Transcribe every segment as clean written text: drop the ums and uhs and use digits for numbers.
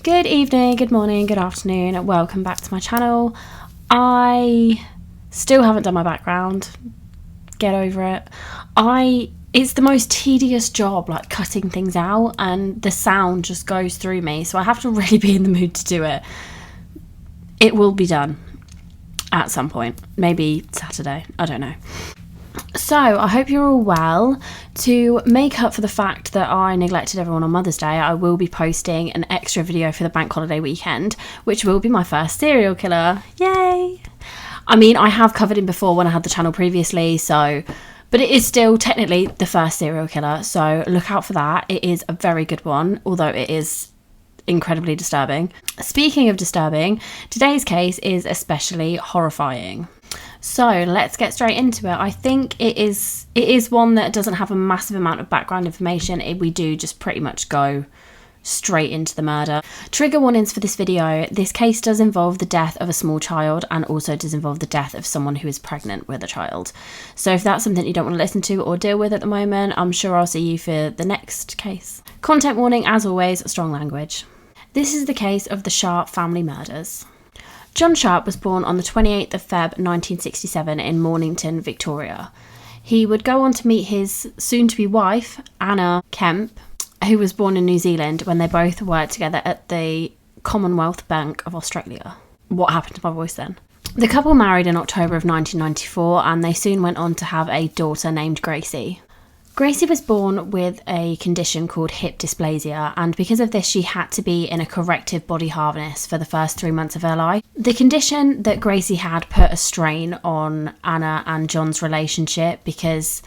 Good evening, good morning, good afternoon, welcome back to my channel. I still haven't done my background. Get over it. It's the most tedious job, like cutting things out, and the sound just goes through me, so I have to really be in the mood to do it. It will be done at some point, maybe Saturday, I don't know. So I hope you're all well. To make up for the fact that I neglected everyone on Mother's Day, I will be posting an extra video for the bank holiday weekend, which will be my first serial killer. Yay! I mean, I have covered him before when I had the channel previously, but it is still technically the first serial killer, so look out for that. It is a very good one, although it is incredibly disturbing. Speaking of disturbing, today's case is especially horrifying. So let's get straight into it. I think it is one that doesn't have a massive amount of background information. We do just pretty much go straight into the murder. Trigger warnings for this video. This case does involve the death of a small child and also does involve the death of someone who is pregnant with a child. So if that's something you don't want to listen to or deal with at the moment, I'm sure I'll see you for the next case. Content warning, as always, strong language. This is the case of the Sharpe family murders. John Sharpe was born on the 28th of Feb 1967 in Mornington, Victoria. He would go on to meet his soon-to-be wife, Anna Kemp, who was born in New Zealand, when they both worked together at the Commonwealth Bank of Australia. What happened to my voice then? The couple married in October of 1994 and they soon went on to have a daughter named Gracie. Gracie was born with a condition called hip dysplasia, and because of this she had to be in a corrective body harness for the first 3 months of her life. The condition that Gracie had put a strain on Anna and John's relationship because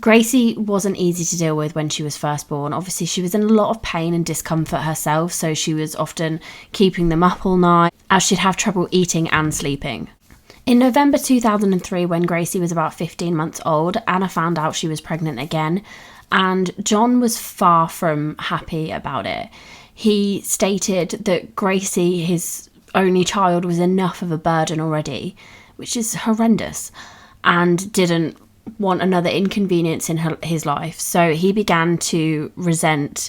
Gracie wasn't easy to deal with when she was first born. Obviously she was in a lot of pain and discomfort herself, so she was often keeping them up all night, as she'd have trouble eating and sleeping. In November 2003, when Gracie was about 15 months old, Anna found out she was pregnant again, and John was far from happy about it. He stated that Gracie, his only child, was enough of a burden already, which is horrendous, and didn't want another inconvenience in his life. So he began to resent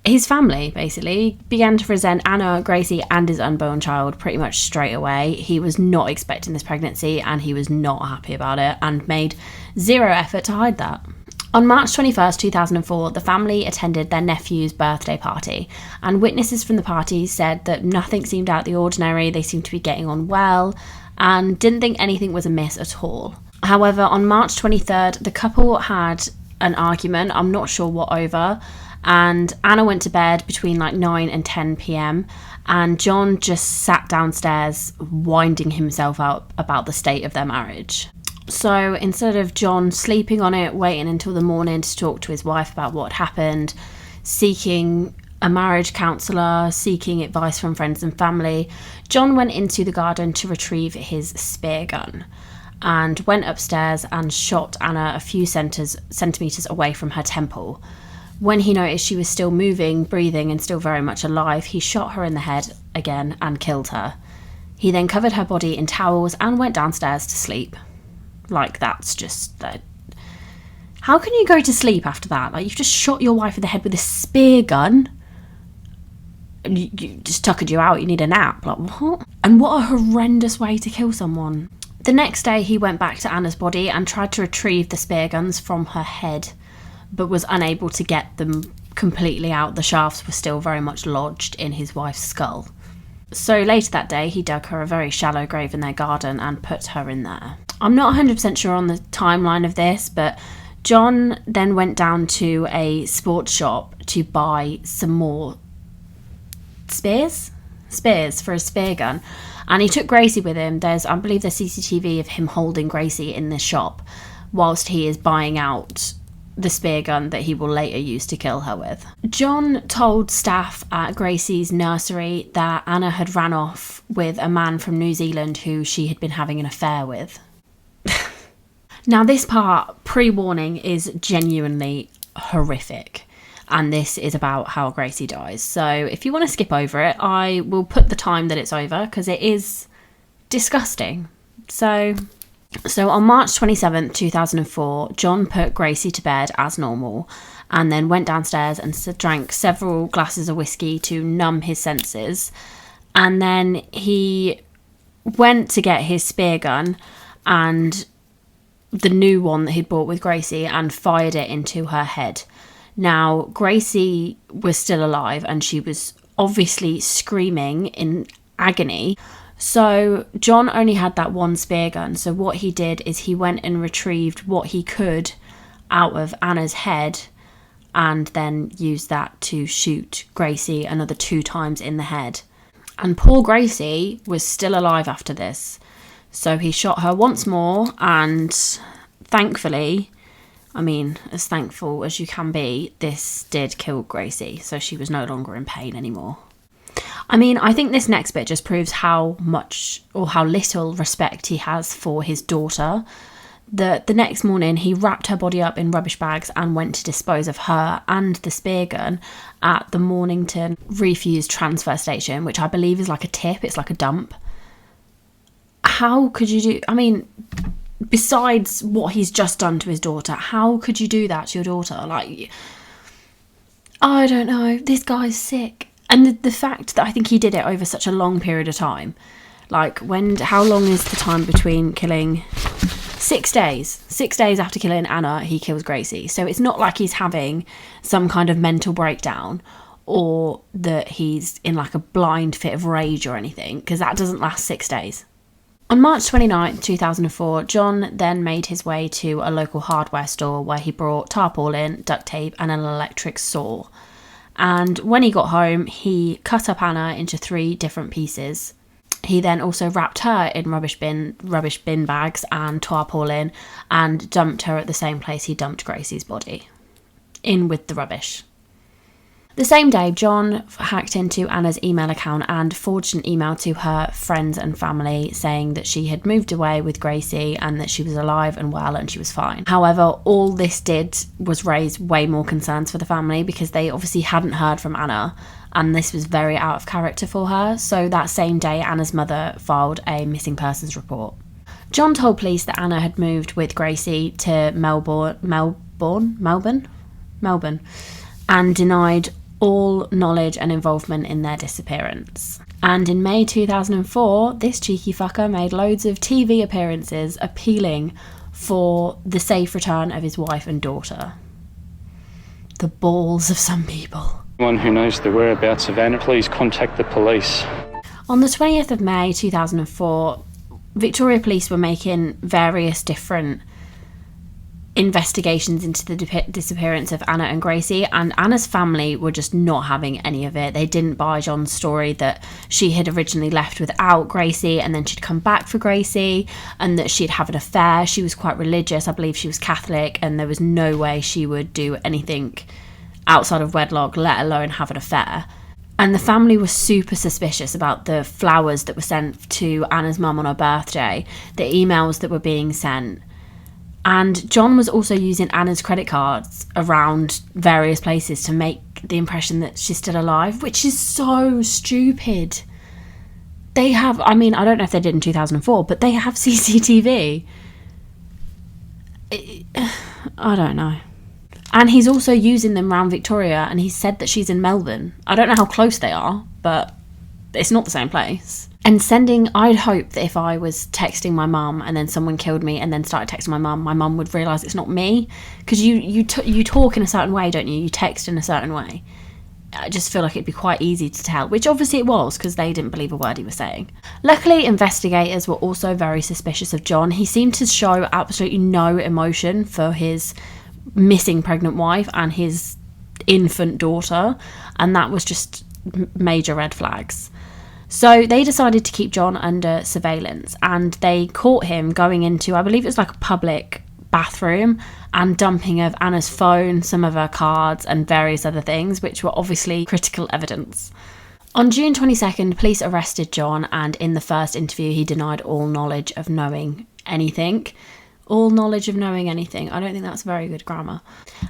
his family, basically. He began to resent Anna, Gracie and his unborn child pretty much straight away. He was not expecting this pregnancy and he was not happy about it and made zero effort to hide that. On March 21st, 2004, the family attended their nephew's birthday party, and witnesses from the party said that nothing seemed out of the ordinary. They seemed to be getting on well and didn't think anything was amiss at all. However, on March 23rd, the couple had an argument, I'm not sure what over, and Anna went to bed between like 9 and 10 p.m. and John just sat downstairs winding himself up about the state of their marriage. So instead of John sleeping on it, waiting until the morning to talk to his wife about what happened, seeking a marriage counsellor, seeking advice from friends and family, John went into the garden to retrieve his spear gun and went upstairs and shot Anna a few centimetres away from her temple. When he noticed she was still moving, breathing and still very much alive, he shot her in the head again and killed her. He then covered her body in towels and went downstairs to sleep. Like, that's just that. How can you go to sleep after that? Like, you've just shot your wife in the head with a spear gun. You just tuckered you out, you need a nap. Like, what? And what a horrendous way to kill someone. The next day he went back to Anna's body and tried to retrieve the spear guns from her head, but was unable to get them completely out. The shafts were still very much lodged in his wife's skull. So later that day, he dug her a very shallow grave in their garden and put her in there. I'm not 100% sure on the timeline of this, but John then went down to a sports shop to buy some more spears for a spear gun. And he took Gracie with him. I believe there's CCTV of him holding Gracie in this shop whilst he is buying out the spear gun that he will later use to kill her with. John told staff at Gracie's nursery that Anna had ran off with a man from New Zealand who she had been having an affair with. Now this part, pre-warning, is genuinely horrific, and this is about how Gracie dies. So if you want to skip over it, I will put the time that it's over because it is disgusting. So So on March 27th, 2004, John put Gracie to bed as normal and then went downstairs and drank several glasses of whiskey to numb his senses. And then he went to get his spear gun and the new one that he'd bought with Gracie and fired it into her head. Now, Gracie was still alive and she was obviously screaming in agony. So John only had that one spear gun. So what he did is he went and retrieved what he could out of Anna's head and then used that to shoot Gracie another 2 times in the head. And poor Gracie was still alive after this. So he shot her once more and thankfully, I mean, as thankful as you can be, this did kill Gracie. So she was no longer in pain anymore. I mean, I think this next bit just proves how much or how little respect he has for his daughter. The next morning, he wrapped her body up in rubbish bags and went to dispose of her and the spear gun at the Mornington Refuse Transfer Station, which I believe is like a tip. It's like a dump. How could you do... I mean, besides what he's just done to his daughter, how could you do that to your daughter? Like, I don't know. This guy's sick. And the fact that I think he did it over such a long period of time. Like, how long is the time between killing... 6 days. 6 days after killing Anna, he kills Gracie. So it's not like he's having some kind of mental breakdown or that he's in like a blind fit of rage or anything, because that doesn't last 6 days. On March 29th, 2004, John then made his way to a local hardware store where he brought tarpaulin, duct tape and an electric saw. And when he got home, he cut up Anna into 3 different pieces. He then also wrapped her in rubbish bin bags and tarpaulin and dumped her at the same place he dumped Gracie's body, in with the rubbish. The same day, John hacked into Anna's email account and forged an email to her friends and family saying that she had moved away with Gracie and that she was alive and well and she was fine. However, all this did was raise way more concerns for the family because they obviously hadn't heard from Anna and this was very out of character for her. So that same day, Anna's mother filed a missing persons report. John told police that Anna had moved with Gracie to Melbourne, and denied all knowledge and involvement in their disappearance. And in May 2004, this cheeky fucker made loads of TV appearances appealing for the safe return of his wife and daughter. The balls of some people. Anyone who knows the whereabouts of Anna, please contact the police. On the 20th of May 2004, Victoria Police were making various different investigations into the disappearance of Anna and Gracie, and Anna's family were just not having any of it. They didn't buy John's story that she had originally left without Gracie and then she'd come back for Gracie and that she'd have an affair. She was quite religious. I believe she was Catholic, and there was no way she would do anything outside of wedlock, let alone have an affair. And the family was super suspicious about the flowers that were sent to Anna's mum on her birthday, the emails that were being sent. And John was also using Anna's credit cards around various places to make the impression that she's still alive, which is so stupid. They have, I mean, I don't know if they did in 2004, but they have CCTV. I don't know. And he's also using them around Victoria, and he said that she's in Melbourne. I don't know how close they are, but it's not the same place. And I'd hope that if I was texting my mum and then someone killed me and then started texting my mum would realise it's not me. Because you talk in a certain way, don't you? You text in a certain way. I just feel like it'd be quite easy to tell, which obviously it was because they didn't believe a word he was saying. Luckily, investigators were also very suspicious of John. He seemed to show absolutely no emotion for his missing pregnant wife and his infant daughter, and that was just major red flags. So they decided to keep John under surveillance, and they caught him going into, I believe it was like a public bathroom, and dumping of Anna's phone, some of her cards and various other things, which were obviously critical evidence. On June 22nd, police arrested John, and in the first interview he denied all knowledge of knowing anything. All knowledge of knowing anything. I don't think that's very good grammar.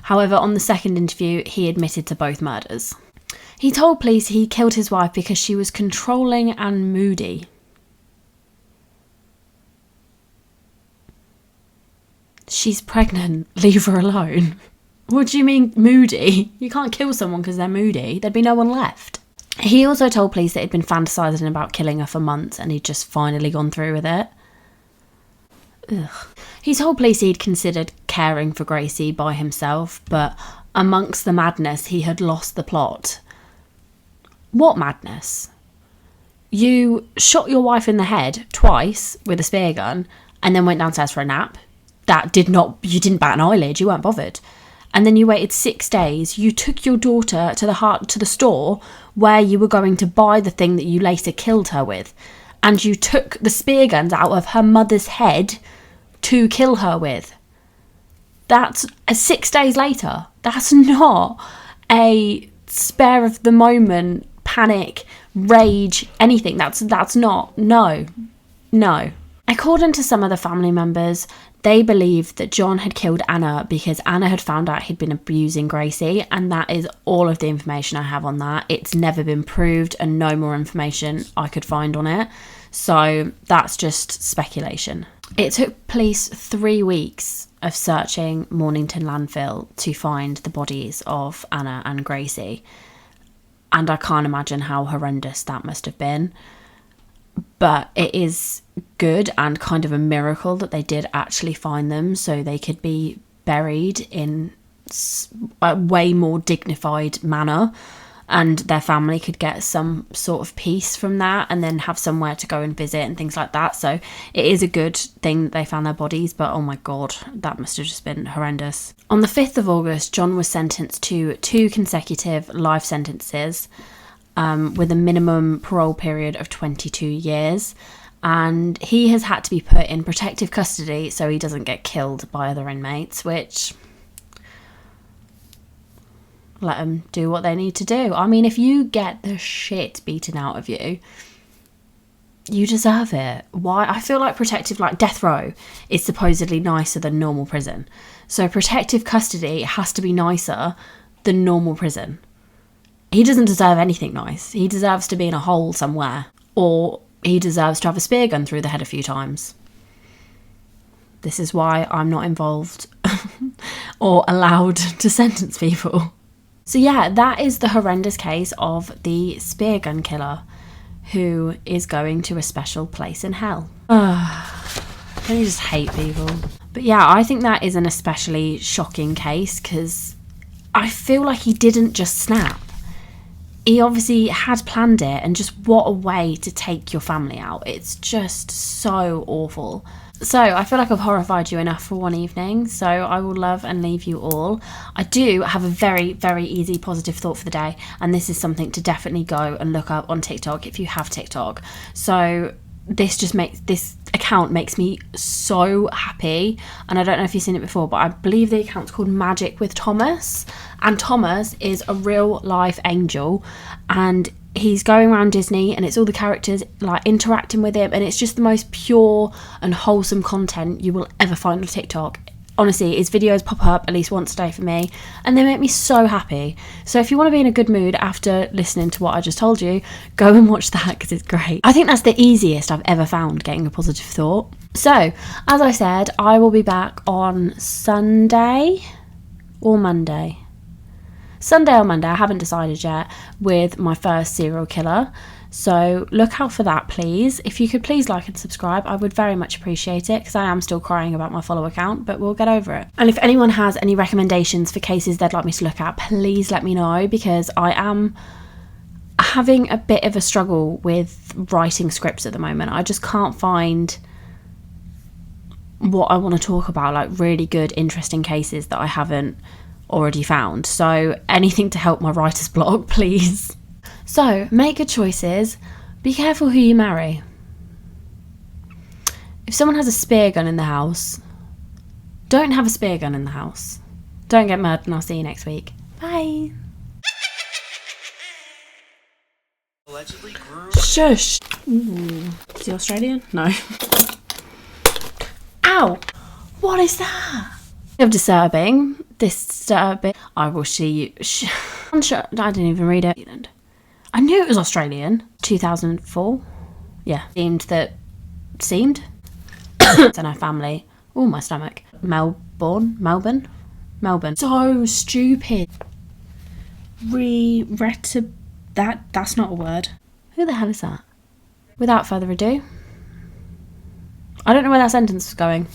However, on the second interview, he admitted to both murders. He told police he killed his wife because she was controlling and moody. She's pregnant. Leave her alone. What do you mean moody? You can't kill someone because they're moody. There'd be no one left. He also told police that he'd been fantasising about killing her for months and he'd just finally gone through with it. Ugh. He told police he'd considered caring for Gracie by himself, but amongst the madness, he had lost the plot. What madness? You shot your wife in the head twice with a spear gun and then went downstairs for a nap. You didn't bat an eyelid, you weren't bothered. And then you waited 6 days. You took your daughter to the store where you were going to buy the thing that you later killed her with. And you took the spear guns out of her mother's head to kill her with. That's 6 days later. That's not a spare of the moment, panic, rage, anything. That's not. No. According to some of the family members, they believed that John had killed Anna because Anna had found out he'd been abusing Gracie, and that is all of the information I have on that. It's never been proved and no more information I could find on it. So that's just speculation. It took police 3 weeks of searching Mornington landfill to find the bodies of Anna and Gracie. And I can't imagine how horrendous that must have been. But it is good and kind of a miracle that they did actually find them so they could be buried in a way more dignified manner and their family could get some sort of peace from that and then have somewhere to go and visit and things like that. So it is a good thing that they found their bodies, but oh my god, that must have just been horrendous. On the 5th of August, John was sentenced to 2 consecutive life sentences with a minimum parole period of 22 years. And he has had to be put in protective custody so he doesn't get killed by other inmates, which... let them do what they need to do. I mean, if you get the shit beaten out of you, you deserve it. Why? I feel like death row is supposedly nicer than normal prison. So protective custody has to be nicer than normal prison. He doesn't deserve anything nice. He deserves to be in a hole somewhere. Or he deserves to have a spear gun through the head a few times. This is why I'm not involved or allowed to sentence people. So yeah, that is the horrendous case of the Speargun Killer, who is going to a special place in hell. Don't you just hate people? But yeah, I think that is an especially shocking case because I feel like he didn't just snap. He obviously had planned it, and just what a way to take your family out. It's just so awful. So I feel like I've horrified you enough for one evening, so I will love and leave you all. I do have a very, very easy positive thought for the day, and this is something to definitely go and look up on TikTok if you have TikTok. So this account makes me so happy, and I don't know if you've seen it before, but I believe the account's called Magic with Thomas, and Thomas is a real life angel, and he's going around Disney and it's all the characters like interacting with him, and it's just the most pure and wholesome content you will ever find on TikTok. Honestly, his videos pop up at least once a day for me and they make me so happy. So if you want to be in a good mood after listening to what I just told you, go and watch that because it's great. I think that's the easiest I've ever found getting a positive thought. So as I said, I will be back on Sunday or Monday. Sunday or Monday, I haven't decided yet, with my first serial killer. So look out for that, please. If you could please like and subscribe, I would very much appreciate it because I am still crying about my follow account, but we'll get over it. And if anyone has any recommendations for cases they'd like me to look at, please let me know because I am having a bit of a struggle with writing scripts at the moment. I just can't find what I want to talk about, like really good, interesting cases that I haven't already found. So anything to help my writer's block, please. So make good choices. Be careful who you marry. If someone has a spear gun in the house, don't have a spear gun in the house. Don't get murdered, and I'll see you next week. Bye. Allegedly grew. Shush. Ooh. Is he Australian? No. Ow! What is that? Disturbing. I will see you. I didn't even read it. I knew it was Australian. 2004. Yeah. Seemed. And our family. Oh, my stomach. Melbourne. So stupid. That's not a word. Who the hell is that? Without further ado, I don't know where that sentence was going.